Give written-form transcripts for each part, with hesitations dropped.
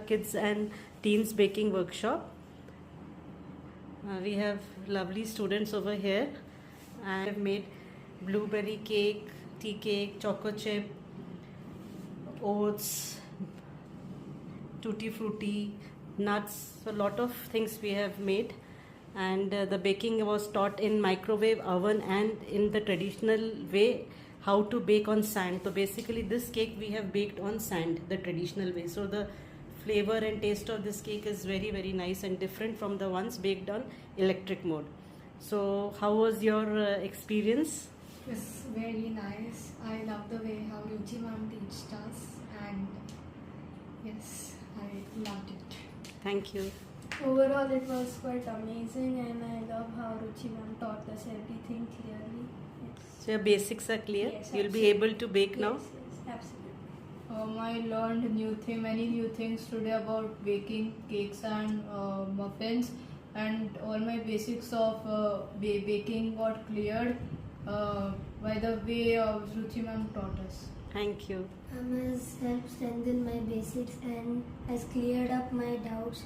kids and teens baking workshop. We have lovely students over here, and I've made blueberry cake, tea cake, choco chip, oats, tutti frutti, nuts. So a lot of things we have made, and the baking was taught in microwave oven and in the traditional way how to bake on sand. So basically this cake we have baked on sand, the traditional way. So the flavor and taste of this cake is very, very nice and different from the ones baked on electric mode. So how was your experience? It was very nice. I love the way how Ruchi ma'am teached us, and yes, I loved it. Thank you. Overall, it was quite amazing, and I love how Ruchi ma'am taught us everything clearly. Yes. So your basics are clear? Yes, You'll be absolutely. able to bake now? Yes, absolutely. I learned many new things today about baking cakes and muffins, and all my basics of baking got cleared by the way Ruchi ma'am taught us. Thank you. Has helped strengthen my basics and has cleared up my doubts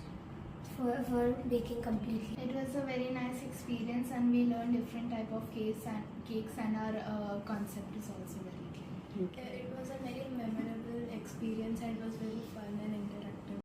for baking completely. It was a very nice experience, and we learned different type of cakes, and our concept is also very clear. It was a very memorable experience, and it was very fun and interactive.